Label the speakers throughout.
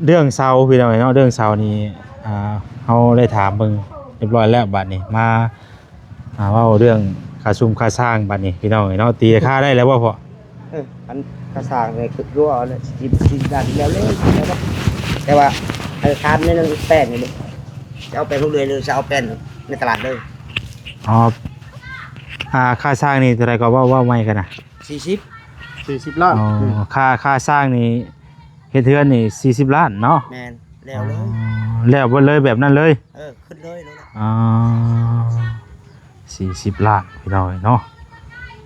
Speaker 1: เรื่องเซาพี่น้องเนาะเรื่องเซานี่เฮาได้ถามเบิ่งเรียบร้อยแล้วบัดนี้มาเว้าเรื่องค่าซุ่มค่าสร้างบัดนี้พี่น้องเนาะตีราคาได้แล้วบ่พ่อ
Speaker 2: อันกระสางเนี่ยคือรั่วเลยสิบด้านเดียวเลยแต่ว่าไอ้คานนี่นึงแป้นนี่ดิจะเอาไปทุกเดือนเลยจะเอาแป้นในตลาดเลย
Speaker 1: อ๋อค่าสร้างนี่เท่าไหร่ก็ว่าไม่กันน่ะ
Speaker 2: 40ล้าน
Speaker 1: อ๋อค่าสร้างนี่เฮ็ดเทือนนี่40ล้านเนาะ
Speaker 2: แม่นแล้วเลย
Speaker 1: แล้วบ่เลยแบบนั้นเลย
Speaker 2: ขึ้นเลย
Speaker 1: อ๋อ40ล้านพี่น้องเนาะ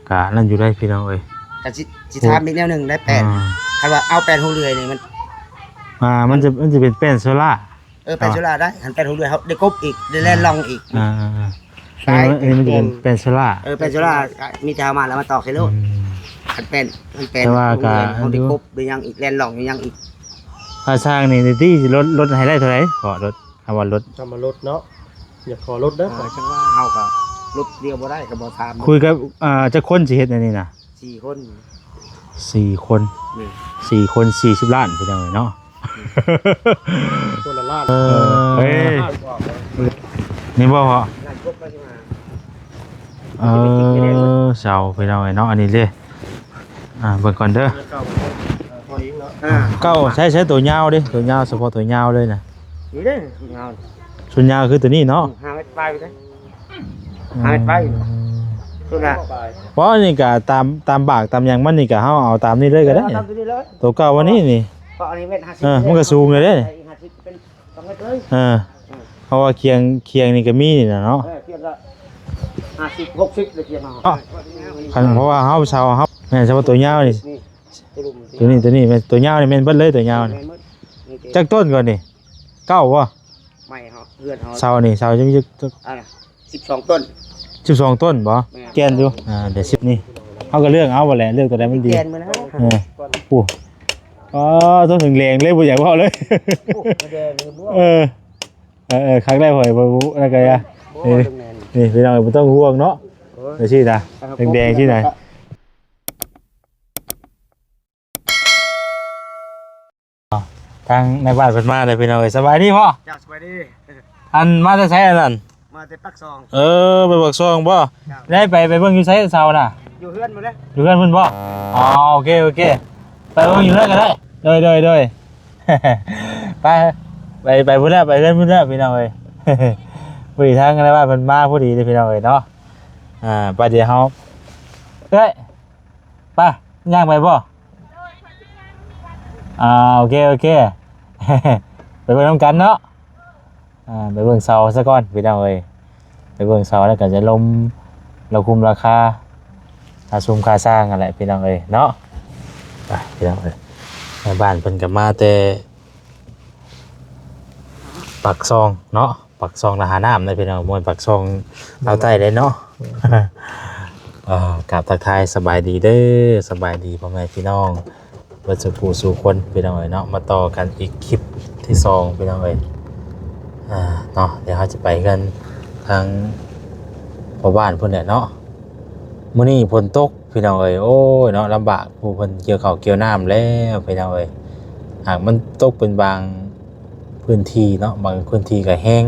Speaker 1: กะนั่นอยู่ได้พี่น้องเอ้ย
Speaker 2: กะสิถามอีกแนวนึงได้แป้นคันว่าเอาแป้นทุกเดือนนี่
Speaker 1: มันจะเป็นแป้นโซล่า
Speaker 2: แป้นโซล่าได้หันแป้นทุกเดือนเฮาได้กบอีกได้แล่นลองอีก
Speaker 1: อันนี้มันจะเป็นแป้นโซล่า
Speaker 2: แป้นโซล่ามีแต่เอามาแล้วมาตอกให้โลดมันเป็น
Speaker 1: แต่ว่าก็
Speaker 2: เขาได้กบได้ยังอีกแล่นลองยังอีก
Speaker 1: ค่าสร้างนี่ที่ลดให้ได้เท่าไหร่ขอลดคำว่ารถ
Speaker 3: ทำมาลดเนาะอยากขอลดเด้อ
Speaker 2: จังว่าเฮาก็ลดเดียวบ่ได้ก็บ่ถาม
Speaker 1: คุยกับจะคนสิเฮ็ดอันนี้น่ะ
Speaker 2: 4 คน
Speaker 1: 4 คน4 คน40ล้านพี่น้องเนาะ
Speaker 3: คนละล้าน
Speaker 1: เฮ้ยนี่บ่พอเสาพี่น้องเนาะอันนี้เลยเบิ่งก่อนเด้อเก้าใช้ตัวยาวดิตัวยาวเฉพาะตัวยาวเลยนะ
Speaker 2: นี่เด้อยาว
Speaker 1: ส่วนยาวคือตัวนี้เนาะ
Speaker 2: 5 เมตรไปเด้5 เมตรไปตัวน่ะ
Speaker 1: เพราะนี่ก็ตามบากตามหยังมันนี่ก็เฮาเอาตามนี้เลยก็ได้ตัวเก่าวันนี้นี่
Speaker 2: เพราะอันนี้เมตร50
Speaker 1: มันก็สูงเลยเด้
Speaker 2: 50เป็น2 เมตรเลย
Speaker 1: เพราะว่าเคียงนี่ก็มีนี่น่ะเนาะ
Speaker 2: เคียงละ50 60เลยเคียงเฮา
Speaker 1: คันเพราะว่าเฮาเฮาแม่นเฉพาะตัวยาวนี่ตัวนี้แม่นตัวยาวนี่แม่นเบิดเลยตัวยาวนี่จักต้นก่อนนี่9บ่
Speaker 2: ไม่เฮาเฮือนเฮา
Speaker 1: เสานี่เสาจัง
Speaker 2: 12 ต้น
Speaker 1: 12 ต้นบ่แก่นอยู่เดี๋ยว10นี่เฮาก็เลือกเอาบ่แหละเลือกตัวใดมันดี
Speaker 2: แก่นมื้อนะ
Speaker 1: โอ้ต้นถึงแรงเลยบ่อยากเว้าเลยครั้งแรกหอยบ่แล้วก็นี่พี่น้องบ่ต้องห่วงเนาะเดี๋ยวชี้ตาแดงๆชี้ไหนทางในบ้านเพิ่นมาเลยพี่น้องสบายดีพ่อ
Speaker 2: จ้าสบายดี
Speaker 1: อันมาแต่ไสอันนั้น
Speaker 2: มาแต่ปักซอง
Speaker 1: ไปปักซองบ่ได้ไปเบิ่งอยู่ไสเช้าน่ะ
Speaker 2: อยู่เฮือนบ่เด้
Speaker 1: อยู่เฮือนเพิ่นบ่อ๋อโอเคไปเบิ่งอยู่เลยก็ได้โดยไปพุ่นแล้วไปเฮือนพุ่นแล้วพี่น้องเอ้ยพอดีทางในบ้านเพิ่นมาพอดีเลยพี่น้องเอ้ยเนาะไปเดี๋ยวเฮาเอ้ยไปย่างไปบ่โอเคไปเบิ่งน้ำกันเนาะไปเบิ่งเสาซะก่อนพี่น้องเอ้ยไปเบิ่งเสาแล้วก็จะเราคุมราคาซุมค่าสร้างอะไรพี่น้องเอ้ยเนาะไปพี่น้องเอ้ยในบ้านเพิ่นก็มาแต่ปักซองเนาะปักซองละหาน้ำได้พี่น้องมวยปักซองเราใต้ได้เนาะกราบทักทายสบายดีเด้อสบายดีพ่อแม่พี่น้องเพื่อสู่คนพี่น้องเอ้ยเนาะมาต่อกันอีกคลิปที่2พี่น้องเอ้ยเนาะเดี๋ยวเราจะไปกันทางพ่อบ้านเพิ่นแหละเนาะมื้อนี้ฝนตกพี่น้องเอ้ยโอ้ยเนาะลำบากผู้เพิ่นเกี่ยวข้าวเกี่ยวน้ำแล้วพี่น้องเอ้ยหากมันตกเป็นบางพื้นที่เนาะบางพื้นที่ก็แห้ง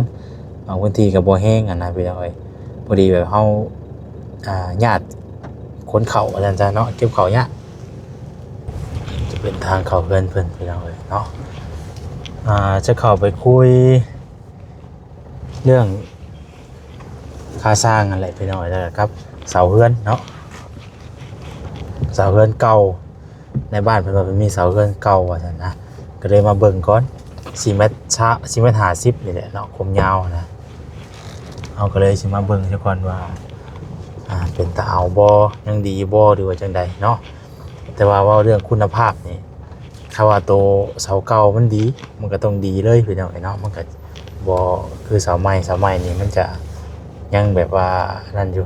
Speaker 1: บางพื้นที่ก็บ่แห้งนะพี่น้องเอ้ยพอดีแบบเฮาญาติขนเข้าอาจารย์จ้าเนาะเก็บเข้าเนี่ยจะเป็นทางเข้าเพื่อนพี่น้องเอ้ยเนาะจะเข้าไปคุยเรื่องค่าสร้างอะไรพี่น้องเอ้ยนะครับเสาเฮือนเนาะเสาเฮือนเก่าในบ้านเพิ่นว่ามีเสาเฮือนเก่าว่าซั่นนะก็เลยมาเบิ่งก่อน4 เมตร50นี่แหละเนาะคมยาวนะเอาก็เลยสิมาเบิ่งซะก่อนว่าเป็นตาเอาบ่ยังดีบ่หรือว่าจังใดเนาะแต่ว่าเรื่องคุณภาพนี่ถ้าว่าโตเสาเก่ามันดีมันก็ต้องดีเลยพี่น้องเนาะมันก็บ่คือเสาใหม่นี่มันจะยังแบบว่านั่นอยู่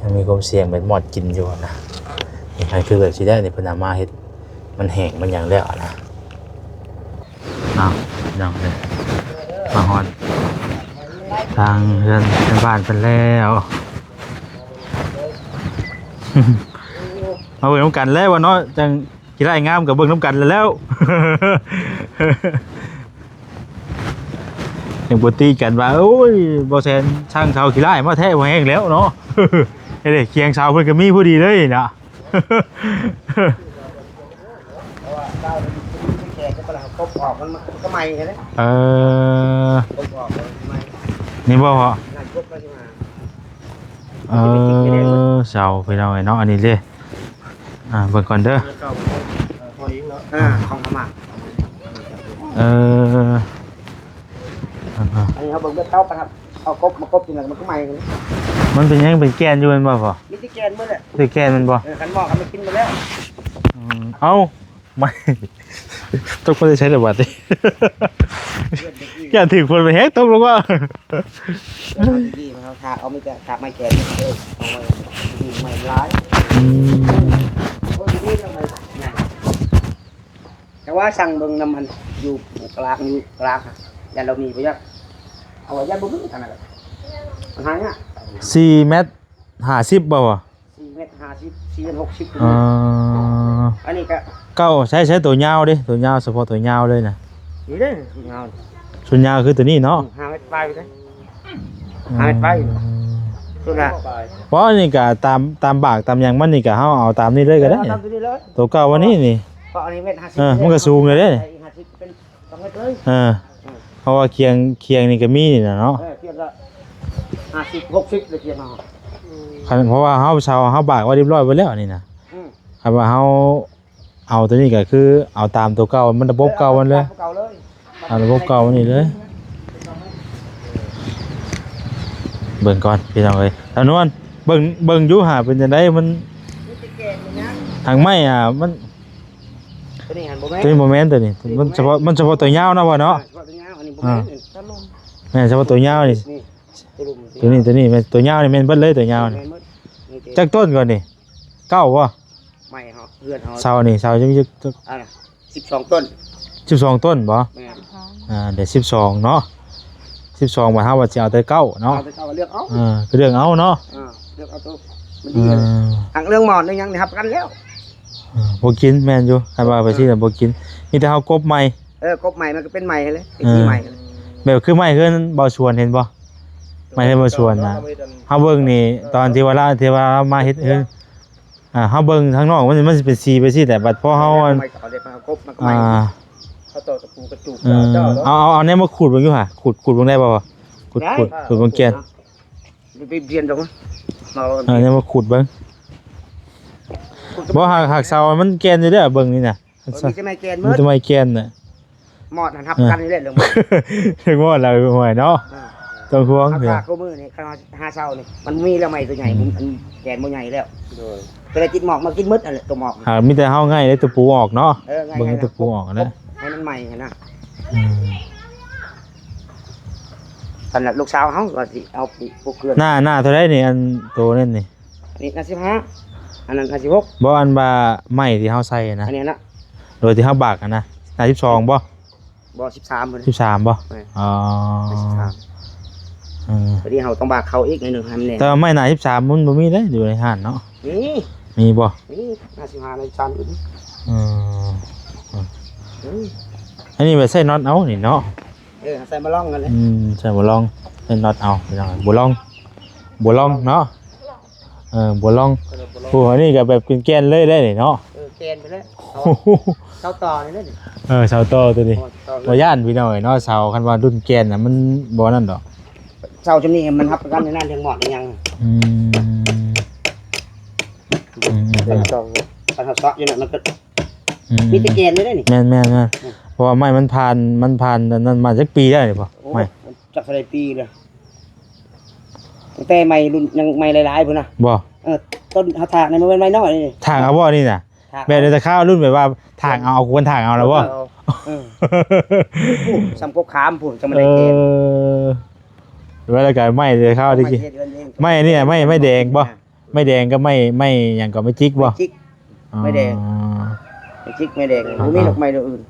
Speaker 1: ยังมีความเสี่ยงเป็นหมอดกินอยู่นะนี่คือแบบสิได้นี่เพิ่นเอามาเฮ็ดมันแห้งมันหยังแล้วนะน้องเลยมาฮอดทางเรือนบ้านเป็นแล้วมาเบิ่งน้ำกันแล้ววะเนาะจังกี่ไร่งามกับเบิ่งน้ำกันแล้ว ยังบ่ตีกันว่าโอ้ยบ่แซนช่างเสาขี้ร้ายมาแท้บ่แห้งแล้วเนาะ เฮ้ยเคียงเสาเพิ่นก็มีผู้ดีเลยน่ะ
Speaker 2: เพราะว่าเจ้าที่แขกก็เราครบออกมันก็ใหม่ใช่ไหม
Speaker 1: เออ
Speaker 2: ครบออกมันใหม่
Speaker 1: นี่บ่พอ
Speaker 2: นั่นครบแล้วใช่ไหม
Speaker 1: เออเสาไปเอาไว้เนาะอันนี้เด้เบิ่งก่อนเด้อ
Speaker 3: เก่าพออีกเนาะ
Speaker 2: ของพม่า
Speaker 1: เออ
Speaker 2: อันนี้เขาเบิ่งเบื้องเต้าปะครับเอาครบมาครบจริงๆมันก็ใหม่กัน
Speaker 1: มันเป็นยังเป็นแกนอยู่แม่นบ่พอ
Speaker 2: นี่ที่แกนเมื่อไหร่
Speaker 1: เป็นแกนมันบ่
Speaker 2: ขันหม้อเขาไม่กินไปแล้ว
Speaker 1: เอ้าไม่ ต้องคนได้ใช้แต่บัตรดิ อย่าถึงคนไปแฮกต้องรู้ว่า
Speaker 2: ดีมันเขาทาเอาไม่แต่ทาไม่แกนเอาไว้ดีไม่ร้ายโอ้ยนี่ทำไมแต่ว่าสั่งเบิ่งน้ำมันอยู่กลางค่ะยันเรามีไปยักเอาไว้ยันบุ้งทางนั้นมันหายอ่ะ
Speaker 1: 4 เมตร 50บ่วะ
Speaker 2: 4 เมตร 50 4 เมตร 60 อันนี้ก็
Speaker 1: เก้าใช้ตัวยาวดิตัวยาวเฉพาะตัวยาวเลยนะ
Speaker 2: นี่เด้อเอา
Speaker 1: ส่วนยาวคือตัวนี้เนาะ
Speaker 2: 5 เมตรไปเลย5 เมตรไปสุดละ
Speaker 1: เพราะอันนี้ก็ตามบากตามหยังมันนี่ก็เฮาเอาตามนี้เลยก็ได้
Speaker 2: ทำตัวนี้เลย
Speaker 1: ตัวเก่าวันนี้นี่
Speaker 2: เพราะอันนี้เมตร 50
Speaker 1: มันก็สูงเลยเด้
Speaker 2: 50เป็น2 เมตรเลย
Speaker 1: เพราะว่าเคียงนี่ก็มีนี่นะเนาะ
Speaker 2: เทียบละ50 60เลยเทียบเอา
Speaker 1: เพราะว่าเฮาบากไว้เรียบร้อยไว้แล้วนี่นะคันว่าเฮาเอาตัวนี้ก็คือเอาตามตัวเก่ามันระบบเก่ามันเลย
Speaker 2: เก่าเลย
Speaker 1: เอาระบบเก่ามันนี่เลยเบิ่งก่อนพี่น้องเอ้ยทางโน้นเบิ่งอยู่หาเป็นจังได๋มันทางไม้มัน
Speaker 2: ตัวนี้หันบ่
Speaker 1: ตัวนี้บ่แม่นตัวนี้มันเฉพาะตัวยาวนะบ่เนาะ
Speaker 2: ตัวนี้อันนี้บ่แม่นตะลม
Speaker 1: แม่นเฉพาะตัวยาวนี่
Speaker 2: นี่ตัวลุม
Speaker 1: ตัวนี้แม่นตัวยาวนี่แม่นเบิดเลยตัวยาวนี่จักต้นก่อนนี่เก้าบ่
Speaker 2: ไม่เฮาเพื่อนเฮา
Speaker 1: เสานี่เสาจัง
Speaker 2: อ่า12 ต้น
Speaker 1: 12ต้นบ่
Speaker 2: แม่น
Speaker 1: เดี๋ยว12เนาะ12ว่าเฮาว่าสิเอาแต่เก้าเนาะ
Speaker 2: เอาไปเอาเลือกเอา
Speaker 1: ก็เรื่องเอาเนาะ
Speaker 2: เลือกเอาตัวมันดีเลยทางเรื่องหมอนเรื่องหยังนี่ครับกันแล้ว
Speaker 1: บ่กินแม่นอยู่คันว่าไปสิแต่บ่กินมีแต่เฮากบใหม่
Speaker 2: กบใหม่มันก็เป็นใหม่เลยเป็นที่ใหม่เลย
Speaker 1: แบบคือไม้เฮือนบ่ชวนเห็นบ่ไม้เฮือนบ่ชวนนะเฮาเบิ่งนี่ตอนที่ว่ามาเฮ็ดเฮือนเฮาเบิ่งข้างนอกมันสิเป็นสีไปสิแต่บัดพอเฮา
Speaker 2: เอาเด็ดมากบมันก็ใหม่
Speaker 3: เขาต่อตะปูกระจุกเจ้าเนาะ
Speaker 1: เอาแนวมาขูดเบิ่งอยู่ห่าขูดเบิ่งได้บ่วะขูดเบิ่งแกน
Speaker 2: ไปเรียนตรงนั้น
Speaker 1: แนวมาขูดเบิ่งบ่หักเสามันแกนอยู่เด้อเบิ่งนี่น่ะ
Speaker 2: มีจะไม่แกน
Speaker 1: มัน
Speaker 2: มืด
Speaker 1: จะไม่แกนน่ะ
Speaker 2: หมอดทับกันนี่แหละเรื่อง
Speaker 1: ถึงว่าเราห่วยเนาะต้องห่วง
Speaker 2: ข้าว
Speaker 1: เด้อ
Speaker 2: สากก็มือนี่ข้าวหาเช้านี่มันมีแล้วใหม่ตัวใหญ่มันแกนบ่ใหญ่แล้ว
Speaker 3: โดย
Speaker 2: ก็เลยกินหมอกมากินมืดอะไรตัวหมอก
Speaker 1: หากมีแต่เฮาง่ายได้ตัวปูออกเนาะ
Speaker 2: ง่าย
Speaker 1: เบิ่งตัวปูออกนะ
Speaker 2: ให้มันใหม่นะสำหรับลูกสาวเขาก็สิเอาพวกเกลือ
Speaker 1: หน้าเท่าไรนี่อันโตนั่นนี่
Speaker 2: อันนี้น่า15อันนั้นน่า16
Speaker 1: บ่อันว่าไม้ที่เฮาใส่นะ
Speaker 2: อันนี้นะ
Speaker 1: โดยที่เฮาบากนะหน้า12บ่
Speaker 2: บ่13เพิ่น
Speaker 1: 13บ่อ๋อ
Speaker 2: พอดีเขาต้องบากเขาอีกในหนึ่งให้มันแน่
Speaker 1: แต่ว่าไม้หน้า13มันบ่มีเด้อยู่ในห้านเนาะ
Speaker 2: นี่
Speaker 1: มีบ่
Speaker 2: นี่55ในจานอยู่นี่
Speaker 1: อืมอันนี้ไปใส่น็อตเอานี่เนาะ
Speaker 2: ใส่มาล่องกันเลย
Speaker 1: ใส่บ่ลองใส่น็อตเอาไปจังได๋บ่ลองเนาะบ่ลองโอ้อันนี้ก็แบบแกนๆเลยได้นี่เนาะ
Speaker 2: แกนไปแล้วเสาต่อนี่เลย
Speaker 1: เสาโตตัวนี้บ่ย่านพี่น้องเนาะเสาคันว่ารุ่นแกนน่ะมันบ่นั่นดอก
Speaker 2: เสาจำนี้มันทับกันในนั้นเรื่องหมอดยัง ปัญหาเสาะอยู่นั่นมันก็มีตะแกนเลยได้นี่
Speaker 1: แม่นเพราะว่าไม้มันผ่านนั่นมาจักปีได้นี่บ่ไม่
Speaker 2: จักอะไรปีเลยแต่ใหม่รุ่นยังใหม่หลายๆพุ่นนะ
Speaker 1: บ่
Speaker 2: ต้นเขาถากในมันเป็นไม้น้อยนี่
Speaker 1: ทางเอาบ่นี่น่ะแบบจะข้าวรุ่นแบบว่าทางเอาควรทางเอาแล้วบ่
Speaker 2: ซ้ำกบขามพุ่นจะมาได้แกน
Speaker 1: เวลาก็ไม่จะข้าวดิไม่นี่ไม่แดงบ่ไม่แดงก็ไม่หยังก็ไม่จิกบ่
Speaker 2: จิกไม่แดงไม่จิกไม่แดงบ่มีดอกไม้ดอกอื่น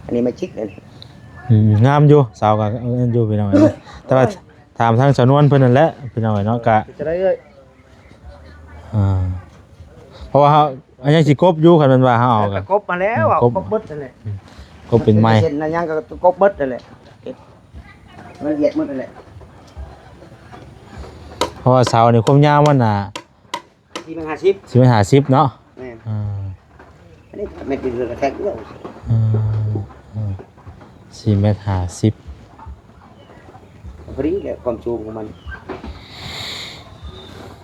Speaker 2: อันนี้ไม่จิกเลย
Speaker 1: งามอยู่สาวก็อยู่พี่น้องแต่ว่าถามทางสนวนเพิ่นนั่นแหละพี่น้องเนาะก็
Speaker 3: จะได้เอ้ย
Speaker 1: เพราะว่า อันยังสิกบอยู่คันมันว่าเฮาเอากัน
Speaker 2: กบมาแล้วอ่ะ
Speaker 1: กบ
Speaker 2: กบเบิดนั่นแหละ
Speaker 1: กบเป็นไม้
Speaker 2: เช่นนั้นยังก็กบเบิดนั่นแหละมันละเอียดหมดนั่นแหละ
Speaker 1: เพราะว่าเสานี่ความยาวมันน่ะ
Speaker 2: ที่มัน50
Speaker 1: สิมัน50เนาะ
Speaker 2: แม่น
Speaker 1: อ่า
Speaker 2: อันนี้เม็ดดินเรือกระแทกเยอะ
Speaker 1: 4 เมตร 50
Speaker 2: พอดีแหละความสูงของมัน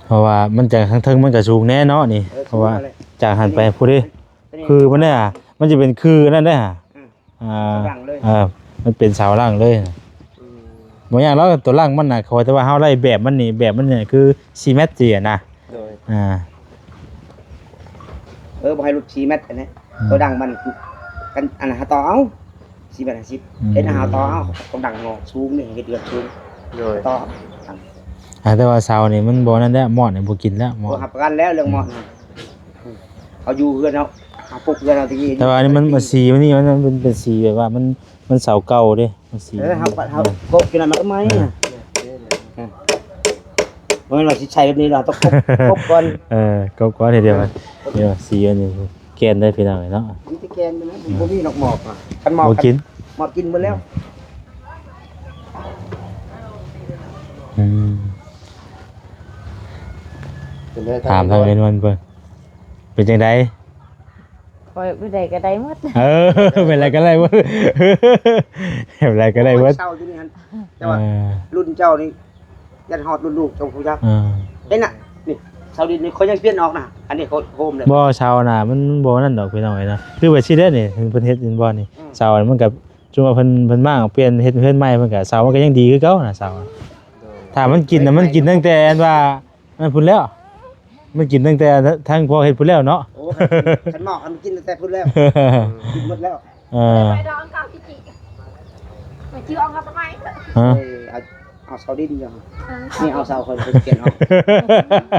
Speaker 1: เพราะว่ามันจากทางเทิงมันก็สูงแน่เนาะนี่เพราะว่าจากหันไปพูดดิคือมันเนี่ยมันจะเป็นคือนั่นได้ฮะมันเป็นเสาล่างเลยบางอย่างแล้วตัวล่างมันน่ะเขาแต่ว่าเฮาไล่แบบมันนี่แบบมันเนี่ยคือ4 เมตรจีอ่ะนะ
Speaker 2: บ่ให้ลุก4 เมตรอันนี้ตัวดังมันกันอันหาต่อเอา4 เมตร 50เอ็นหาต่อเอาต้องดังงอสูงนี่เฮ็ดเดือดสูงต่อ
Speaker 1: แต่ว่าเสานี่มันบ่นั่นแหละหมอดนี่บ่กินแล้วหมอด
Speaker 2: บ่หับประกันแล้วเรื่องหมอดเอาอยู่เฮือนเอาเอาปลุกเฮือนเอาตะกี้
Speaker 1: แต่ว่านี่มันสีมันนี่มันเป็นสีแบบว่ามันเสาเก่าเด้มันสี
Speaker 2: เฮากบกินมันก็ไม่บ่แม่นว่าสิใช้แบบนี้เราต้องกบก่อน
Speaker 1: ก็เดี๋ยวสีอันนี้แกนได้พี่น้องเนาะ
Speaker 2: มันสิแกนนะบ่มีดอกหมอกอ่ะคันหมอก
Speaker 1: บ่กิน
Speaker 2: หมอกกินหมดแล้ว
Speaker 1: ถามทางเงินมันเพิ่นเป็นจังได๋
Speaker 4: ปล่อยไปได้ก็ได้หมด
Speaker 1: เป็นไรก็ได้เว้ยเป็นไรก็ได้เว้ย
Speaker 2: เจ้าอยู่นี่หั่นแต่ว่ารุ่นเจ้านี่ยันฮอดรุ่นลูกเจ้าผู้ยักษ์เห็นน่ะนี่ชาวดินนี่เขายังเปลี่ยนออกน่ะอันนี้เขาโฮมเลย
Speaker 1: บ่ชาวนามันบ่นั่นดอกพี่น้องเอ้ยนะคือว่าสิได้นี่เพิ่นเฮ็ดบ่นี่ชาวมันก็จุว่าเพิ่นมากเปลี่ยนเฮ็ดเฮือนใหม่เพิ่นก็ชาวมันก็ยังดีคือเก่าน่ะชาวถ้ามันกินน่ะมันกินตั้งแต่อันว่านั่นพุ่นแล้วมันกินตั้งแต่ทั้งพอเฮ็ดพุ่นแล้วเนาะ
Speaker 2: โอ้คันหมอกมันกินแต่พุ่นแล้วกินหมดแล้ว
Speaker 4: ไปดองเก้าจิจิไปชื่อองกับทำไม
Speaker 2: เอาเสาดินอย่างนี่เอาเสาคนเปลี่ยนเอา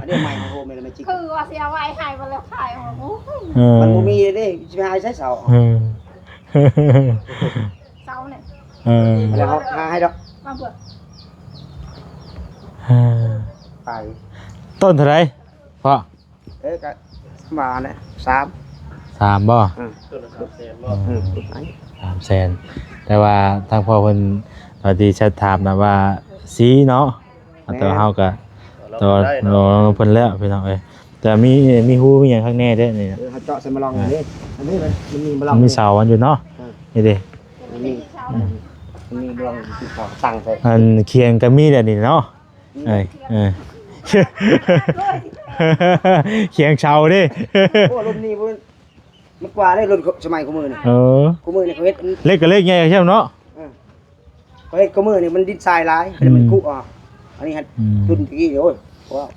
Speaker 2: อันนี้ใหม่ของโฮมเลยไม่จริง
Speaker 4: คือว่าเสียไว้ให้มาแล้วขายของโอ้ย
Speaker 2: มันบ่มีเลยเด้จะไปหาใช้เสา
Speaker 4: เศร้าเนี่ย
Speaker 2: แล้วเขาหาให้ดอก
Speaker 4: มาเบื่อ
Speaker 2: ไป
Speaker 1: ต้นเท่าไหร่พ่อ
Speaker 2: ก็มาเนี่ย
Speaker 1: 33บ่
Speaker 3: ตัวละ300,000บ่
Speaker 1: 300,000แต่ว่าทางพ่อเพิ่นตอนที่แชทถามนะว่าสีเนาะตัวเฮาก็ตัวเพิ่นแล้วพี่น้องเอ้ยแต่มีฮู้มีหยังข้างแน่เด้นี่
Speaker 2: เขาเจาะใส่มาลองนี่อันนี้มันมีมาลอง
Speaker 1: มีเสาอันอยู่เนาะนี่เด้
Speaker 2: มันมีมาลองที่เขาสั่งใส่
Speaker 1: อันเคียงก็มีแล้วนี่เนาะเอ้ยเคียงเสาเด้
Speaker 2: โอ้รุ่นนี้มันกว่าได้รุ่นสมัยกูมือนี่กูมือนี่เขาเฮ็ด
Speaker 1: เล็กก็เล็กใหญ่ใช่เนาะ
Speaker 2: เขาเฮ็ดกูมือนี่มันดินทรายหลายมันคุออกอันนี้รุ่นตะกี้โอ้ย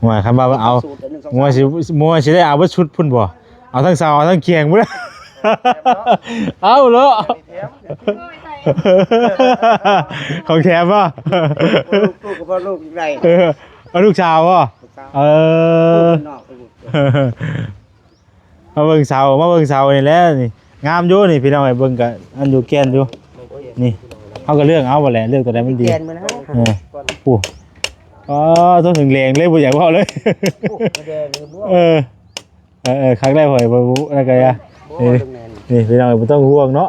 Speaker 1: ว่าคำว่าเอามัวสิได้เอาบ่ชุดพุ่นบ่เอาทั้งเสาเอาทั้งเคียงบ่ได้เอาเนาะของแถมป่ะ
Speaker 2: ลูกก็ลูกไร
Speaker 1: เอาลูกชาวป่ะมาเบิ่งเสานี่แหละนี่งามอยู่นี่พี่น้องไอ้เบิ่งก็อันอยู่แก่นอยู่นี่เฮาก็เลือกเอาบ่แหละเลือกตัวใดมันดี
Speaker 2: แกนมื้อนะ
Speaker 1: ปู่อ๋อต้องถึงแรงเลยบ่อยากเว้าเลยครั้งแรกหอยบ่อะไรกันอ่ะนี่พี่น้องบ่ต้องห่วงเนาะ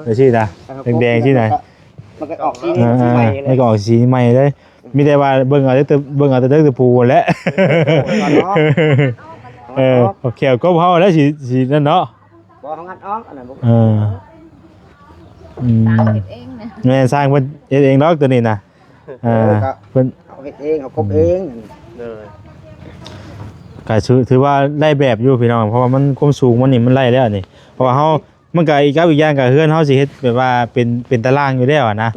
Speaker 1: ไปสิตาแดงๆที่ไหน
Speaker 2: มันก็ออกสีใหม่เลย
Speaker 1: ไม่ก็ออกสีใหม่เลยมีแต่ว่าเบิ่งเอาแต่ตะปูแหละแขวก็เฮาแล้วสีนั่นเนาะ
Speaker 2: บ่เฮางัดออกอันนั้นบ่
Speaker 4: สร้างเองนะ
Speaker 1: แม่สร้างเพิ่นเฮ็ดเองดอกตัวนี้น่ะเพิ่น
Speaker 2: เอาเฮ็ดเองเอาครบเอง
Speaker 3: เลย
Speaker 1: ก็ถือว่าได้แบบอยู่พี่น้องเพราะว่ามันความสูงมันนี่มันไล่แล้วนี่เพราะว่าเฮามันก็อีกอย่างก็เฮือนเฮาสิเฮ็ดแบบว่าเป็นตารางอยู่แล้วนะ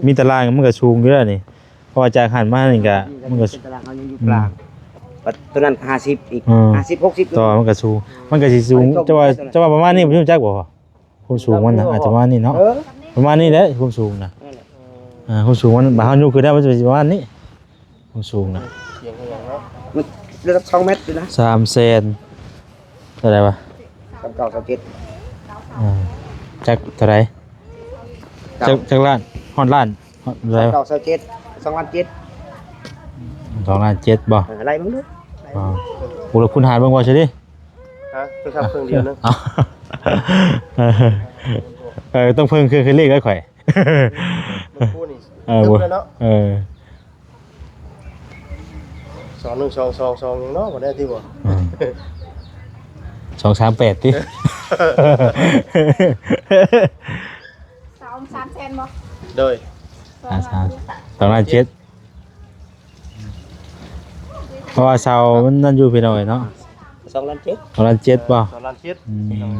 Speaker 1: มีตารางมันก็สูงอยู่แล้วนี่เพราะว่าจากหันมานี่ก็มันก็
Speaker 2: ตารางเฮายังอยู่กลางตัวนั้น50อีก50 60
Speaker 1: ต่อมันก็สูงมันก็สิสูงจะว่าประมาณนี้ผมจักบ่ความสูงมันน่ะอาจจะประมาณนี้เนาะประมาณนี้แหละความสูงน่ะความสูงมันบ่เฮายกขึ้นได้มันจะประมาณนี้ความสูงน่ะ
Speaker 3: เสียงอย่างเนาะ
Speaker 2: มันเลือก2เมตรอยู่นะ
Speaker 1: 3 เซนเท่าไหร่วะ
Speaker 2: 39
Speaker 1: จักเท่าไหร่จักล้านฮอดล้านฮอดอะไรวะ
Speaker 2: 27 2ล้าน7
Speaker 1: 2ล้าน7บ่
Speaker 2: อะไรมึงดู
Speaker 1: กูละคุณหารเบิ่งว่าใช่ดิ
Speaker 3: ฮะโทรศัพท์เครื่องเดียวนึง
Speaker 1: ต้องเพิ่มคือเลขได้ข่อย
Speaker 3: มันพูดนี่
Speaker 1: บ่
Speaker 3: แล้วเนาะ 2122ยังเนาะบ่ได้ที่บ่
Speaker 1: 238ติ
Speaker 4: 300,000บ่
Speaker 3: โดย
Speaker 1: ตอนนั้น7เพราะว่าเสามันนั่นอยู่พี่น้อยเนาะ
Speaker 2: 2 ล้าน 7
Speaker 1: ตอนนั้น7บ่
Speaker 3: 2ล้าน7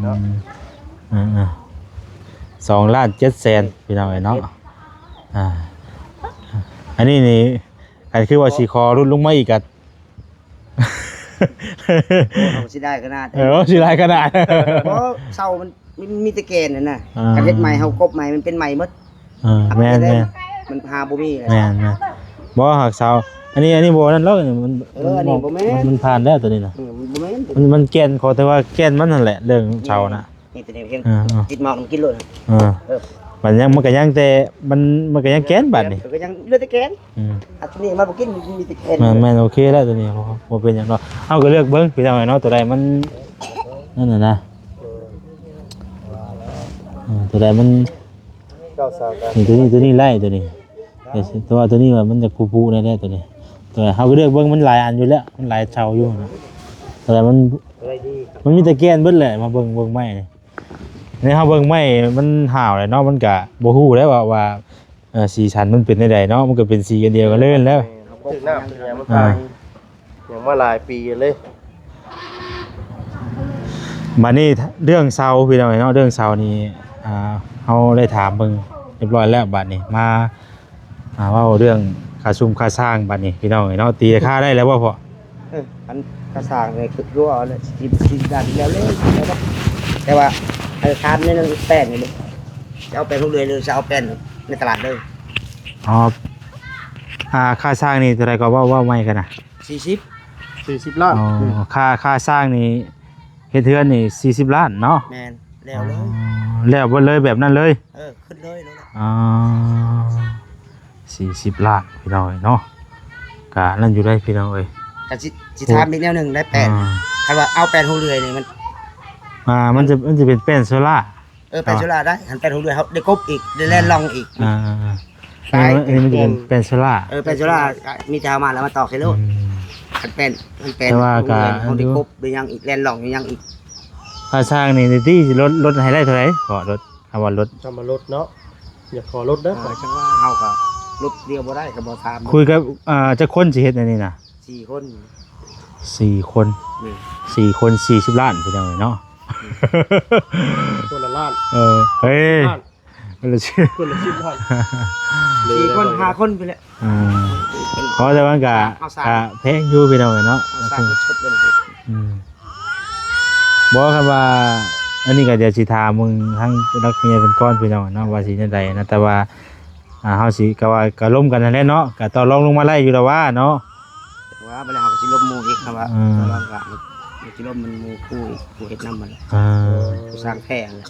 Speaker 3: เนาะ
Speaker 1: 2 ล้าน7แสนพี่น้อยเนาะอันนี้นี่อันคือว่าสีคอรุ่นลงมาอีกอะ
Speaker 2: เอาสิได้ขนาด
Speaker 1: สิหลายขนาด
Speaker 2: เพราะเสามันมีแต่แกนน่ะคันเฮ็ดใหม่เฮากบใหม่มันเป็นใหม่หมด
Speaker 1: แม่น
Speaker 2: มันหาบ่มีเลย
Speaker 1: แม่นบ่หักเสาอันนี้บ่นั่นหรอกมัน
Speaker 2: อันนี้บ่แม่น
Speaker 1: มันผ่านแล้วตัวนี้น่ะ
Speaker 2: บ่แม่น
Speaker 1: มันแก่นขอแต่ว่าแก่นมันนั่นแหละเรื่องเสาน่ะ
Speaker 2: นี่แต่เพียงติดหมอกมันกินเลย
Speaker 1: มันก็ยังแต่มันก็ยังแก่นบัดนี่
Speaker 2: ก็ยังเหลือแต่แกนอันนี้มาบ่กินมีแต่แกน
Speaker 1: แม่นโอเคแล้วตัวนี้บ่เป็นหยังเนาะเฮาก็เลือกเบิ่งพี่น้องเนาะตัวใดมันนั่นน่ะนะตัวใดมัน
Speaker 3: 93กัน
Speaker 1: นี่ตัวนี้ไล่ตัวนี้แต่ว่าตัวนี้มันจะผูๆแน่ๆตัวนี้ตัวเฮาก็เลือกเบิ่งมันหลายอันอยู่แล้วมันหลายเสาอยู่นะแต่มัน
Speaker 2: อะไรดี
Speaker 1: มันมีแต่แกนเบิดแหละมาเบิ่งไม้นี่เฮาเบิ่งไม้มันห่าวเลยเนาะมันก็บ่ฮู้แล้วว่าสีสันมันเป็นจังไดเนาะมันก็เป็นสีกันเดียวกันเลยแล้ว
Speaker 3: ถึงน้ำถึงยังมันตายยังมาหลายปีเลย
Speaker 1: บัดนี้เรื่องเสาพี่น้องเนาะเรื่องเสานี่เฮาได้ถามเบิ่งเรียบร้อยแล้วบัดนี้มาเว้าเรื่องค่าซุมค่าสร้างบัดนี้พี่น้องเนาะตีราคาได้แล้วบ่พ่อ
Speaker 2: อันกระสางเลยคือรั่วเลยสิดันแล้วเลยแต่ว่าอาคารนี่นึงแป้นนี่จะเอาไปทุกเดือนเลยจะเอาแป้นในตลาดเลย
Speaker 1: อ๋อค่าสร้างนี่เท่าไหร่ก็ว่าไม่กันนะ
Speaker 2: 40
Speaker 3: ล้าน
Speaker 1: อ๋อค่าสร้างนี่เฮ็ดเทือนนี่40 ล้านเนาะ
Speaker 2: แม่นแล้วเลย
Speaker 1: แล้วเบิดเลยแบบนั้นเลย
Speaker 2: ขึ้นเลยแล้ว
Speaker 1: อ๋อ40 ล้านพี่น้องเนาะกะนั่นอยู่ได้พี่น้องเอ้ย
Speaker 2: แต่สิทำอีกแนวหนึงได้แป้นคันว่าเอาแป้นทุกเดือนนี่มัน
Speaker 1: มันจะเป็นแป้นโซล่า
Speaker 2: แป้นโซล่าได้หันแป้นทุกเดือนเขาได้กบอีกได้แล่นลองอีก
Speaker 1: อันนี้มันจะเป็นแป้นโซล่า
Speaker 2: แป้นโซล่ามีจะเอามาแล้วมาต่อใส่โลดหันแป้น
Speaker 1: แต่ว่าก็
Speaker 2: เขาได้กบได้ยังอีกแล่นลองยังอีก
Speaker 1: ค่าสร้างนี่ที่รถให้ได้เท่าไหร่ก็รถคำว่ารถ
Speaker 3: จะมาลดเนาะอย่าขอลดเด้อ
Speaker 2: จังว่าเฮาก็รถเดียวบ่ได้ก็บ่ตาม
Speaker 1: คุยกับจะคนสิเฮ็ดอันนี้น่ะ
Speaker 2: 4 คน
Speaker 1: 4 คน
Speaker 2: นี่
Speaker 1: 4 คน40 ล้านพี่น้องเนาะ
Speaker 3: คนละล้าน
Speaker 1: เฮ้ย
Speaker 3: ล้าน
Speaker 1: มันละชื่อ
Speaker 3: คนละ10ล้าน
Speaker 2: 4 คน5 คนไปแล้ว
Speaker 1: เพราะแต่ว่าก็แพงอยู่พี่น้องเนาะ
Speaker 2: เอาสร้างรถชดเลย
Speaker 1: บอกครับว่าอันนี้ก็เดี๋ยวสิถามมึงทั้งรักเมียเป็นก้อนพี่น้องเนาะว่าสิจังไดนะแต่ว่าเฮาสิก็ว่าก็ล้มกันนั่นแหละเนาะก็ต่อรองลงมาไล่อยู่แล้วว่าเนาะ
Speaker 2: ว่าไปแล้วเฮาก็สิลบหมู่อีกครับว่าลองก็มันสิลบมันหมู่คู่อีกผู้เฮ็ดนำมันผู้สร้างแท้เลย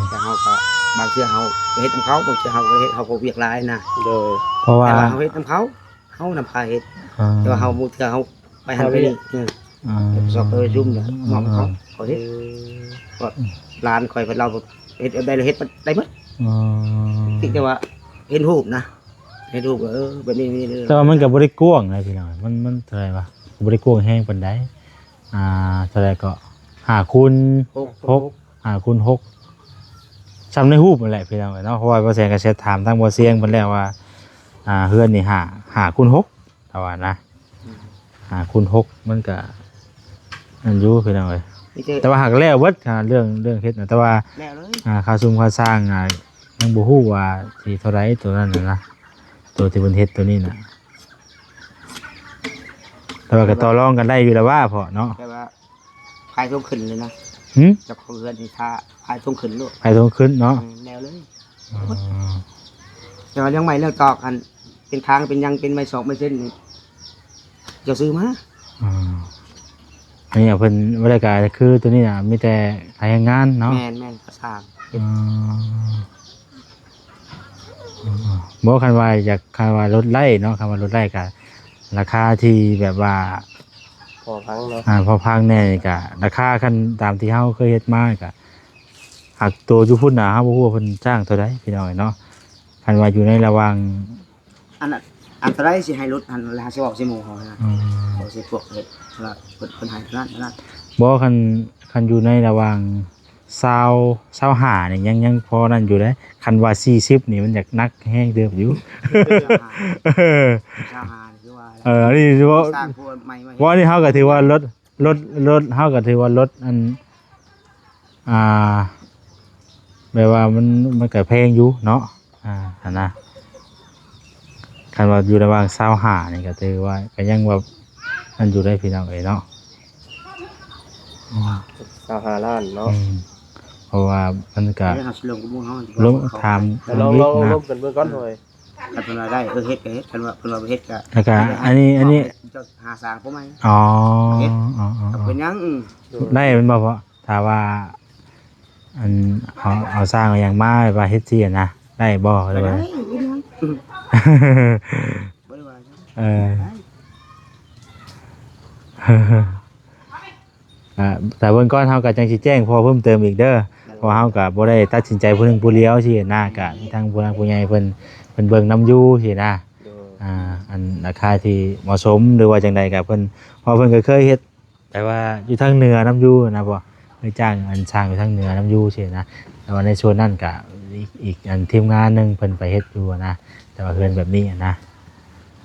Speaker 2: แต่เฮาก็บางเทื่อเฮาไปเฮ็ดนำเขาบางเทื่อเฮาก็เฮ็ดเฮาก็เวียกหลายนะ
Speaker 3: โดย
Speaker 1: เพราะว่า
Speaker 2: แต่ว่าเฮาเฮ็ดนำเขาเฮานำพาเฮ็ดแต่ว่าเฮาบางเทื่อเฮาไปหันไปนี่สอบไปซุ่มเนี่ยมองเขาเฮ็ดก็ร้านข่อยเพิ่นเราเฮ็ดได้เลยเฮ็ดได้หมดติแต่ว่าเห็นรูปนะเห็นรูปก็แบบนี้นี่เลย
Speaker 1: แต่ว่ามันก็บ่ได้กว้างนะพี่น้องมันเท่าไหร่วะบ่ได้กว้างแห้งปานใดเท่าไหร่ก็5คูณ6 5คูณ6ซ้ำในรูปนั่นแหละพี่น้องเนาะเพราะว่าบ่แซงก็เสร็จถามทางบ่เสียงเพิ่นแล้วว่าเฮือนนี่5คูณ6เท่าว่านะ5คูณ6มันก็นั่นอยู่พี่น้องเอ้ยแต่ว่าหักแล้วเบิดเรื่องเฮ็ดนะแต่ว่า
Speaker 2: แล้วเลย
Speaker 1: ค่าซุมค่าสร้างยังบ่ฮู้ว่าสิเท่าไหร่ตัวนั้นน่ะนะตัวที่เพิ่นเฮ็ดตัวนี้น่ะแต่ว่าก็ต่อรองกันได้อยู่แล้วว่าพอเนาะ
Speaker 2: แต่ว่าพายทงขึ้นเลยนะ
Speaker 1: หึ
Speaker 2: จับเขาเรือนที่ท่าพายทงขึ้นลูก
Speaker 1: ไปตรงขึ้นเนาะ
Speaker 2: แล้วเลยแต่ว่ายังไม่เลิกตอกอันเป็นทางเป็นยังเป็นไม้ศอกไม้เส้นนี่จะซื้อมา
Speaker 1: อันนี้เพิ่นบริการคือตัวนี้น่ะมีแต่ขายงานเนาะ
Speaker 2: แม่นกระสาง
Speaker 1: บ่คันว่าอยากคันว่ารถไล่เนาะคันว่ารถไล่ก็ราคาที่แบบว่า
Speaker 3: พอพังเนาะ
Speaker 1: พอพังแน่นี่ก็ราคาคันตามที่เฮาเคยเฮ็ดมาก็หักตัวอยู่พุ่นน่ะเฮาบ่ฮู้ว่าเพิ่นจ้างเท่าใดพี่น้องเนาะคันว่าอยู่ในระหว่าง
Speaker 2: อันนั้นอันตรายสิให้รถอันลาสิออกสิหมู่เขานะ
Speaker 1: อืม
Speaker 2: เขาสิพวกเฮ็ดว่าเพิ่นให้เท่านั้น
Speaker 1: บ่คันอยู่ในระหว่าง25นี่ยังพอนั่นอยู่เด้คันว่า40นี่มันอยากหนักแฮงเด้ออยู่
Speaker 2: ชาวหาคือว่า
Speaker 1: นี่ถือว่า
Speaker 2: สร้างพวกใหม่มา
Speaker 1: ว่านี่เฮาก็ถือว่ารถเฮาก็ถือว่ารถอันแบบว่ามันก็แพงอยู่เนาะอันนะคันว่าอยู่ระหว่าง25นี่ก็ถือว่าก็ยังว่ามันอยู่ได้พี่น้องเอ้ยเนาะ
Speaker 3: 25ล้านเนาะ
Speaker 1: เพราะว่ามันก็
Speaker 2: เรื่องหักลงกับหมู่เฮา
Speaker 1: ลงถาม
Speaker 3: แต่ลอง
Speaker 1: นะ
Speaker 3: ร่วมกันเบื้องก่อนหน่อย
Speaker 2: คันเพิ่นว่าได้เฮ็ดก็เฮ็ดคันว่าเพิ่นว่าบ่เฮ็ดก็
Speaker 1: แล้วก็อันนี้
Speaker 2: เจ้าหาสร้างพวกใหม่
Speaker 1: อ๋อ
Speaker 2: เป็นหยัง
Speaker 1: ได้มันบ่เพราะถ้าว่าอันเอาสร้างอย่างมาว่าเฮ็ดซี่นะได้บ่ห
Speaker 2: บ่
Speaker 1: รือ
Speaker 2: ได้
Speaker 1: ว่า
Speaker 2: บ่ได้ว่า
Speaker 1: เออแต่เบิ่งก่อนเฮาก็จังสิแจ้งพอเพิ่มเติมอีกเด้อเพราะเฮาก็บ่ได้ตัดสินใจผู้หนึงผู้เดียวสินะก็มีทางผู้หลักผู้ใหญ่เพิ่นเบิ่งนํอยู่สินะอันราคาที่เหมาะสมหรือว่าจังใดก็เพิ่นพอเพิ่นก็เคยเฮ็ดแต่ว่าอยู่ทางเหนือนํอยู่นะบ่เคยจ้างอันช่างอยู่ทางเหนือนํอยู่สินะแต่ว่าในส่วนนั้นก็อีกอันทีมงานหนึงเพิ่นไปเฮ็ดอยู่นะแต่ว่าเฮือนแบบนี้นะ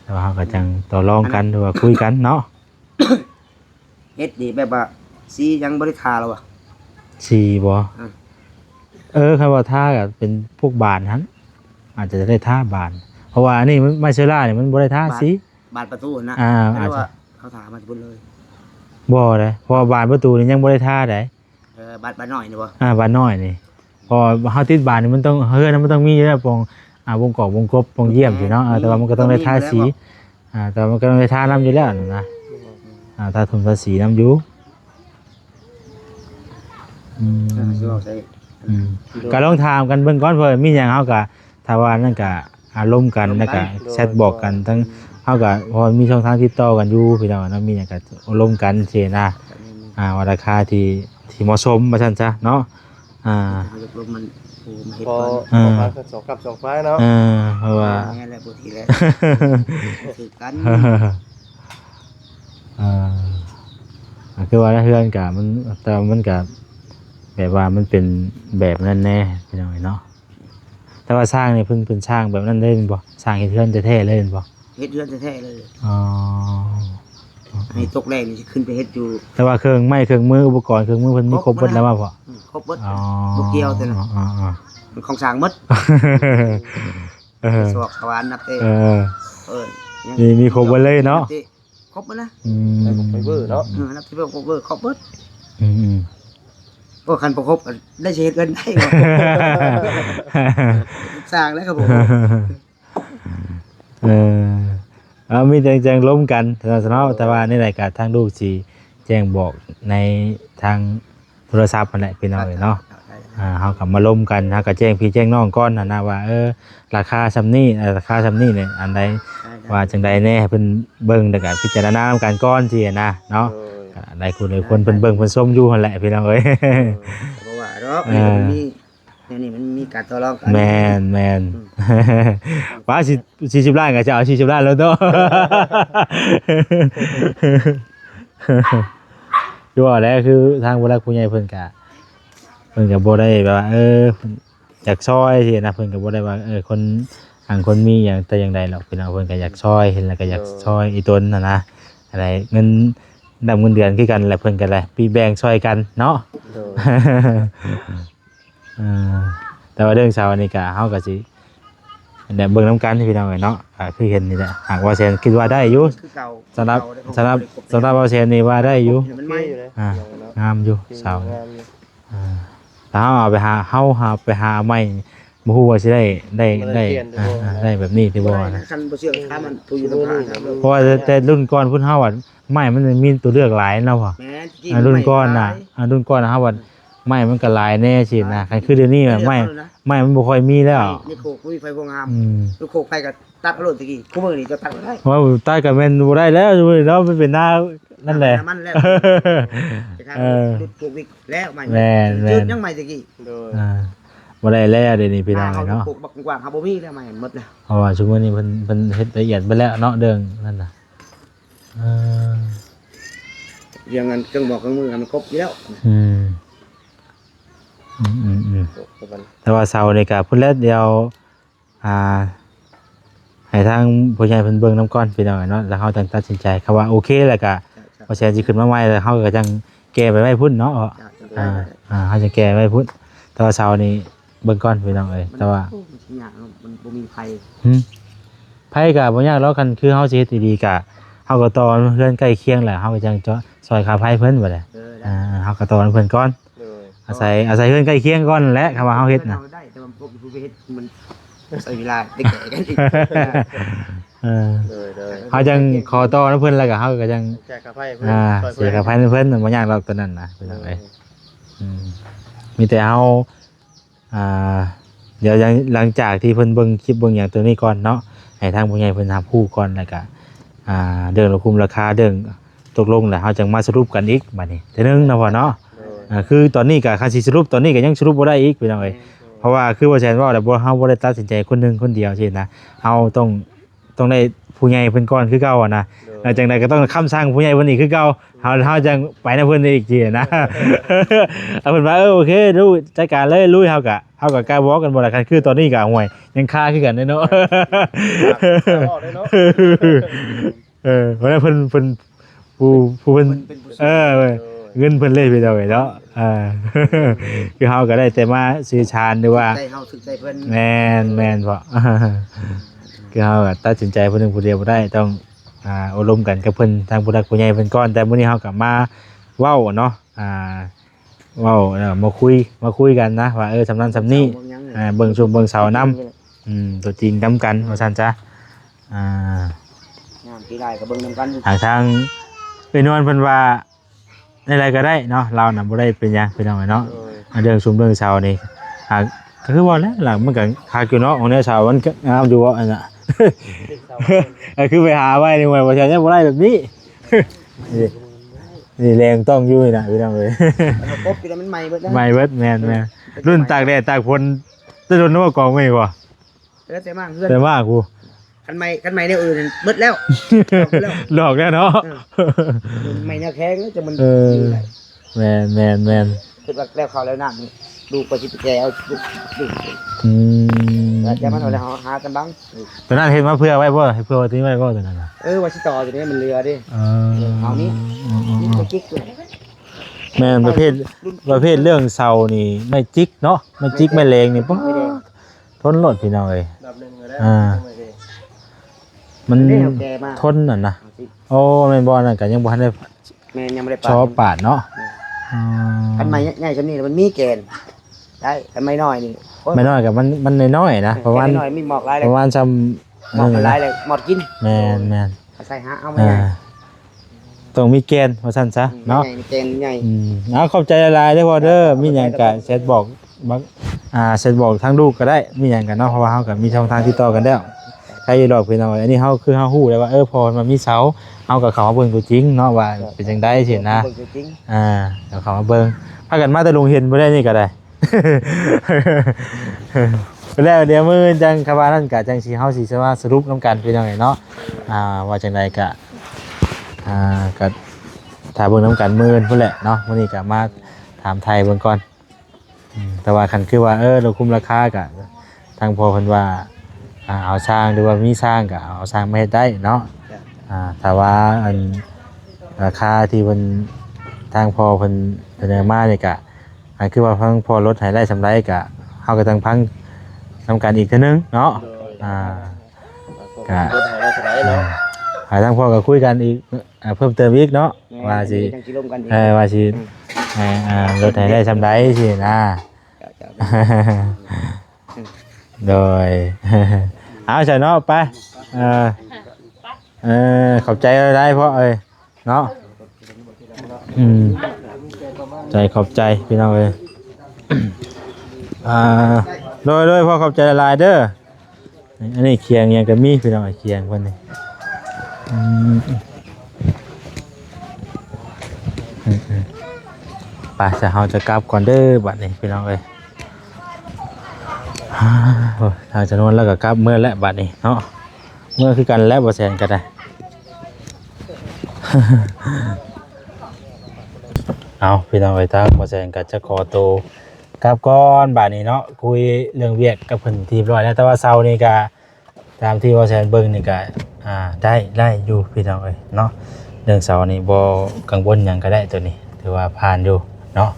Speaker 1: แต่ว่าเฮาก็จังต่อรองกันหรือว่าคุยกันเนาะ
Speaker 2: เฮ็ดดีแบบว่าสียังบ่ได้ทาแล้วอ่ะ
Speaker 1: สีบ่คำว่าท่าก็เป็นพวกบานหันอาจจะได้ท่าบาน เพราะว่าอันนี้มันไมเชล่าเนี่ยมันบ่ได้ท่าสี
Speaker 2: บานประตูนะ
Speaker 1: อาจจะ
Speaker 2: ว่าเขาถามมาสิเบิ่งเลย
Speaker 1: บ่เลยเพราะว่าบานประตูนี่ยังบ่ได้ท่าได้
Speaker 2: บานน้อยนี่บ่
Speaker 1: บานน้อยนี่พอเฮาติดบานนี่มันต้องเฮือนมันต้องมีอยู่แล้วปองวงกอกวงกบวงเยี่ยมอยู่เนาะแต่ว่ามันก็ต้องได้ท่าสีแต่มันก็ต้องได้ท่าน้ำอยู่แล้วนะท่าทมท่าสีน้ำอยู่
Speaker 2: สิเอาใส่
Speaker 1: ก็ลองถามกันเบิ่งก่อนเพิ่นมีหยังเฮาก็ถ้าว่านั่นก็อารมณ์กันแล้วก็แชทบอกกันทั้งเฮาก็พอมีช่องทางติดต่อกันอยู่พี่น้องเนาะมีหยังก็อารมณ์กันสินะว่าราคาที่เหมาะสมว่าซั่นซะเนาะ
Speaker 2: มันโอ้มาเฮ็ด
Speaker 3: พอ
Speaker 2: ก่อน
Speaker 3: พังกัน2 กับ 2ฟ้าเนาะ
Speaker 1: เพราะว่า
Speaker 2: แม่นแล้วบ่ทีแล้วคือกัน
Speaker 1: คือว่าเฮือนก็มันแต่มันก็แบบว่ามันเป็นแบบนั้นแน่พี่น้องเนาะแต่ว่าสร้างนี่เพิ่นสร้างแบบนั้นได้บ่สร้างเฮ็ดเฮือนแท้ๆเลยบ่
Speaker 2: เฮ็ดเรือนแท้ๆเลย
Speaker 1: อ๋อ
Speaker 2: ให้ตกแรกนี่สิขึ้นไปเฮ็ดอยู่
Speaker 1: แต่ว่าเครื่องไม้เครื่องมืออุปกรณ์เครื่องมือเพิ่นมีครบหมดแล้วว่าพ่อ
Speaker 2: ครบเบิด
Speaker 1: อ๋อ
Speaker 2: บ่เกี่ยวแต่ละ
Speaker 1: อ๋อ
Speaker 2: มันของสร้างหมด สวกสวรรค์นับเต้
Speaker 1: มีครบหมดเลยเนาะ
Speaker 2: ครบหมดนะ
Speaker 3: ไฟเบอร์เนาะ
Speaker 2: นับที่ว่าครบเบิดครบเบิด
Speaker 1: อืม
Speaker 2: โอ้คันบ่ครบก็ได้สิเฮ็ดเงินได้บ่สร้างแล้วครับผม
Speaker 1: มีแจ้งล้มกันเนาะแต่ว่าในรายการทางลูกสิแจ้งบอกในทางโทรศัพท์นั่นแหละพี่น้องเนาะเฮาก็มาล้มกันเฮาก็แจ้งพี่แจ้งน้องก่อนนะว่าราคาซำนี้เนี่ยอันใดว่าจังใดแน่ให้เพิ่นเบิ่งแล้วก็พิจารณานำกันก่อนสินะเนาะหลายคนเพิ่นเบิ่งเพิ่นชมอยู่หั่นแหละพี่น้องเอ้ย
Speaker 2: เพราะว่าดอกนี่มันมีการต่อรองกัน
Speaker 1: แมนว่า40ล้านก็จะเอา40ล้านแล้วเนาะ คือว่าแล้วคือทางผู้หลักผู้ใหญ่เพิ่นก็บ่ได้แบบว่าอยากช่วยสินะเพิ่นก็บ่ได้ว่าคนคนมีอย่างแต่อย่างใดหรอกพี่น้องเพิ่นก็อยากช่วยเห็นแล้วก็อยากช่วยอีตนนะอะไรเงินเงินเดือนคือกันแหละเพิ่นก็เลยพี่แบ่งช่วยกันเนาะ แต่ว่าเรื่องชาวนี่ก็เฮาก็สิเบิ่งนํกันพี่น้องเนาะคือเห็นนี่แหละหากว่าแซนคิดว่าได้อยู่สำหรับว่าแซนนี่ว่าได้อยู่
Speaker 2: มันไม่
Speaker 3: อยู่เลย
Speaker 1: งามอยู่เสาถ้าเอาไปหาไปหาไม้บ่ฮู้ว่าสิได้แบบนี้ที่บ่นะ
Speaker 2: คันบ่เชื่อถ้ามันถูกอยู่ตรงกลาง
Speaker 1: เพราะว่าแต่รุ่นก่อนพุ่นเฮาว่าไม้มันมีตัวเลือกหลายเนาะพ่อ
Speaker 2: แม่น
Speaker 1: รุ่นก่อนน่ะเฮาว่าไม้มันก็หลายแน่สินะคันคือเดี๋ยวนี้ไม้มันบ่ค่อยมีแล้ว
Speaker 2: นี่โคกมีไฟพงงามลูกโคกไฟก็ตัดเอาโลดตะกี้คู่มือนี่จะตัดบ่ได้
Speaker 1: ว่าตัดก็แม่นบ่ได้แล้วเนาะมันเป็นหน้า นั่นแหละ
Speaker 2: มันแล้วไปทางจุดปลูกวิกแล้วใหม่
Speaker 1: แม่นแม่น
Speaker 2: จุดยังใหม่ตะกี้
Speaker 3: โดย
Speaker 1: บ่ได้แล้วเดี๋ยวนี้พี่น้อง
Speaker 2: เขา
Speaker 1: เนาะ
Speaker 2: ปลูกบักกว้างเขาบ่มีแล้วใหม่หมดแล้ว
Speaker 1: เพราะว่าช่วงนี้เพิ่นเฮ็ดละเอียดไปแล้วเนาะเรื่องนั่นน่ะเออ
Speaker 2: เรื่องนั้นเครื่องบอกเครื่องมือมันครบอยู่แล้ว
Speaker 1: อืมแต่ว่าเสานี่ก็พุ่นแล้วเดียวให้ทางผู้ใหญ่เพิ่นเบิ่งนํก่อนพี่น้องเนาะแล้วเฮาจังตัดสินใจคำว่าโอเคแล้วก็บ่แซ่สิขึ้นมาใหม่แล้วเฮาก็จังแก้ไปไว้พุ่นเนาะเฮาจะแก้ไว้พุ่นแต่ว่าเสานี่เบิ่งก่อนพี่น้องเอ้ยแต่ว่า
Speaker 2: มันบ่มีไผ
Speaker 1: ไผก็บ่ยากแล้วกันคือเฮาสิเฮ็ดดีๆก็เฮาก็ต่อเพื่อนใกล้เคียงแหละเฮาก็จังเจาะซอยค่าไผเพิ่นบ่ได้เฮาก็ต่อเพิ่นก่อน
Speaker 3: โดย
Speaker 1: อาศัยเพื่อนใกล้เคียงก่อนแหละคำว่าเฮาเฮ็ดน่ะ
Speaker 2: ได้แต่มันพวกผู้ไปเฮ็ดมันใส่เวลาได้แก่กันอีก
Speaker 3: โดยโดย
Speaker 1: เฮาจังขอต่อนะเพิ่นแล้วก็เฮาก็จัง
Speaker 3: แจกกาแฟเพิ่น
Speaker 1: เสียกับไผเพิ่นบ่ยากหรอกตัวนั้นนะเป็นจังไดมีแต่เฮาเดี๋ยวหลังจากที่เพิ่นเบิ่งคลิปเบิ่งหยังตัวนี้ก่อนเนาะให้ทางผู้ใหญ่เพิ่นรับรู้ก่อนแล้วก็เรื่องราคุมราคาเรื่องตกลงแล้วเฮาจังมาสรุปกันอีกบัดนี้เทื่อนึงนะพ่อเนาะคือตอนนี้ก็คันสิสรุปตอนนี้ก็ยังสรุปบ่ได้อีกพี่น้องเอ้ยเพราะว่าคือว่าแซนว่าแต่บ่เฮาบ่ได้ตัดสินใจคนหนึงคนเดียวสินะเฮาต้องได้ผู้ใหญ่เพิ่นก่อนคือเก่าอ่ะนะแล้วจังไดก็ต้องคำสั่งผู้ใหญ่เพิ่นอีกคือเก่าเฮาจังไปนำเพิ่นอีกทีนะ เอาเพิ่นว่าโอเคดูจัดการเลยลุยเฮาก็กล้าบอกกันบ่ล่ะคันคือตอนนี้ก็ห่วยยังคาคือกันเนาะ เพราะนั้นเพิ่นผู้เพิ่นเงินเพิ่นเลยไปเอาไว้เนาะคือเฮาก็ได้แต่มาสื่อสารด้วยว่า
Speaker 2: ใจเฮาสึกใจเพิ่น
Speaker 1: แม่นเพราะ คือเฮาก็ตัดสินใจเพิ่นนึงผู้เดียวบ่ได้ต้องอบรมกันกับเพิ่นทางผู้หลักผู้ใหญ่เพิ่นก่อนแต่มื้อนี้เฮาก็มาเว้าเนาะเว้ามาคุยกันนะว่าสำนั้นสำนี้เบิ่งชุมเบิ่งเสานํตัวจริงนํกันว่าซั่นจ้ะ
Speaker 2: งามที่ได้ก็เบิ่งนำกัน
Speaker 1: ทางเป็นนวลเพิ่นว่าอะไรก็ได้เนาะเราน่ะบ่ได้เป็นหยังพี่น้องเนาะเรื่องชุมเรื่องเสานี่ก็คือว่าแล้วหลังมันก็คาอยู่เนาะของเนี่ยเสามันงามอยู่ว่าอันน่ะ คือไปหาไว้นี่ว่าบ่ใช่เนี่ยบ่ได้แบบนี้ นี่แรงต้องอยู่นะพี่น้องเอ้ย
Speaker 2: มันครบอยู่แล้วมันใหม่เบิดแล้ว
Speaker 1: ไม่เบิดแม่นรุ่นตากแดดตากฝนจะโดนนึกว่ากองไม่กว่า
Speaker 2: แต่มากเพื่อน
Speaker 1: แต่ว่ากู
Speaker 2: คันใหม่เนี่ยเบิดแล้ว
Speaker 1: หลอกแล้วเนาะ
Speaker 2: ใหม่เนี่ยแข็งแล้วจะมัน
Speaker 1: แม่น
Speaker 2: คิดว่าแล้วเขาแล้วน้ำนี่ดูไปสิแกเอาดูจะมันเอาแล้วหากันบ้าง
Speaker 1: ตัวนั้นเห็นมาเพื่อไว้บ่ให้เพื่อไว้ที่ไว้บ่ตัวนั้นน่ะ
Speaker 2: ว่าสิต่อตัวนี้มันเรือดิเอานี้นี่ก็กิ๊กเลย
Speaker 1: แม่นประเภทเรื่องเสานี่ไม่จิกเนาะไม่จิกไม่แรงนี่ปุ๊บทนรถพี่น้องเอ้ย
Speaker 3: ดับหนึ่งก็ได้
Speaker 1: มันทนน่ะนะโอ้แม่นบ่นั่นก็ยังบ่ทันได้
Speaker 2: แม่ยังไม่ได้
Speaker 1: ชอบปาดเนาะ
Speaker 2: คันใหม่ใหญ่ๆชนิดมันมีแกนได้คันใหม่น้อยนี่
Speaker 1: ไม่น้อยกับมันน้อยๆนะประมาณ
Speaker 2: น้อยมีหมอกหลายเล
Speaker 1: ป
Speaker 2: ย
Speaker 1: ระมาณซ้
Speaker 2: หมอกหลายเลยหมอกกิน
Speaker 1: ำแม่น
Speaker 2: ใส่หาเอาไม่ได้
Speaker 1: ต้องมีแกนว่าซั่นซะเนาะ
Speaker 2: แกนใหญ่
Speaker 1: ขอบใจหลายๆเด้อพ่อเด้อมีหยังก็เซตบอกเซตบอกทางลูกก็ได้มีหยังกันเนาะเพราะว่าเฮาก็มีช่องทางติดต่อกันแล้วใครอยู่ดอกพี่น้องอันนี้เฮาคือเฮาฮู้แล้วว่าพอมันมีเสาเฮาก็เข้ามาเบิ่งตัวจริงเนาะว่าเป็นจังได๋สินะแล้วเข้ามาเบิ่งพากันมาแต่โรงเรียนบ่ได้นี่ก็ได้ แล้วเดี๋ยวมื้อจังคำว่านั่นก็จังสิเฮาสิว่าสรุปนํกันพี่น้องเนาะว่าจังไดก็ก็ถ้าเบิ่งนํกันมื้อพุ่นแหละเนาะมื้อนี้ก็มาถามไทยเบิ่งก่อนแต่ว่าคันคือว่าเราคุมราคาก็ทางพ่อเพิ่นว่าเอาสร้างหรือว่ามีสร้างก็เอาสร้างมาเฮ็ดได้เนาะถ้าว่าอันราคาที่เพิ่นทางพ่อเพิ่นเสนอมานี่ก็คือว่าพังพอลดให้ได้สำไรก็เฮาก็ต้องพังทำการอีกเทื่อนึงเนาะก็ให้ทางพ่อก็คุยกันอีกเพิ่มเติมอีกเนาะว่าสิว่าสิลดให้ได้สำไรสินะโดยเอาใส่เนาะไปขอบใจได้เพราะเนาะใจขอบใจพี่น้องเลยโดยพอขอบใจหลายเด้ออันนี้เคียงยังก็มีพี่น้องเคียงคนนี้ ไปจะเฮาจะกลับก่อนเด้อบัดนี้พี่น้องเอ้ยโอ้ยทางจำนวนแล้วก็กลับเมื่อและบัดนี้เนาะเมื่อคือกันแล้วบ่แซนก็ได้ เอาพี่น้องเอ้ยทางบ่แซนก็จะขอตัวกลับก่อนบัดนี้เนาะคุยเรื่องเวียกกับเพิ่นที่เรียบร้อยแล้วแต่ว่าเช้านี้ก็ตามที่บ่แซนเบิ่งนี่ก็ได้อยู่พี่น้องเอ้ยเนาะเรื่องเช้านี้บ่กังวลหยังก็ได้ตัวนี้ถือว่าผ่านอยู่เนาะ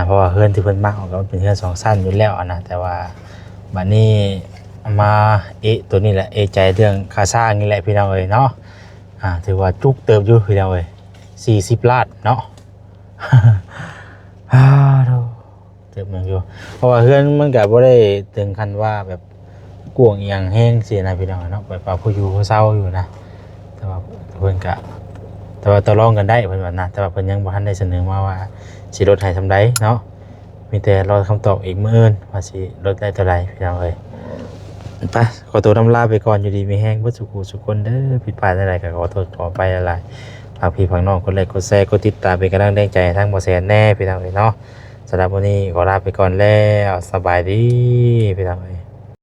Speaker 1: เพราะว่าเฮือนที่เพิ่นมักของก็เป็นเฮือน2ชั้นอยู่แล้วนะแต่ว่าบัดนี้มาตัวนี้แหละใจเรื่องค่าสร้างนี่แหละพี่น้องเอ้ยเนาะถือว่าจุกเติบอยู่พี่น้องเอ้ย40 ล้านเนาะ เติบหนึงอยู่เพราะว่าเฮือนมันก็บ่ได้ถึงขั้นว่าแบบกว้างอีหยังแฮงสินะพี่น้องเนาะแบบว่าผู้อยู่ผู้เช่าอยู่นะแต่ว่าเพิ่นก็แต่ว่าต่อรองกันได้เพิ่นว่านะแต่ว่าเพิ่นยังบ่ทันได้เสนอมาว่าสิลดให้ซำใดเนาะมีแต่รอคำตอบอีกมื้ออื่นว่าสิลดได้เท่าใดพี่น้องเอ้ยไปขอตัวอำลาไปก่อนอยู่ดีมีแฮงเบิดสุขสุขคนเด้อผิดพลาดอะไรก็ขอโทษขออภัยหลายๆฝากพี่ฝากน้องกดไลค์กดแชร์กดติดตามเป็นกำลังใจให้ทั้งบ่แซนแน่พี่น้องเอ้ยเนาะสำหรับวันนี้ขอลาไปก่อนแล้วสบายดีพี่น้องเอ้ย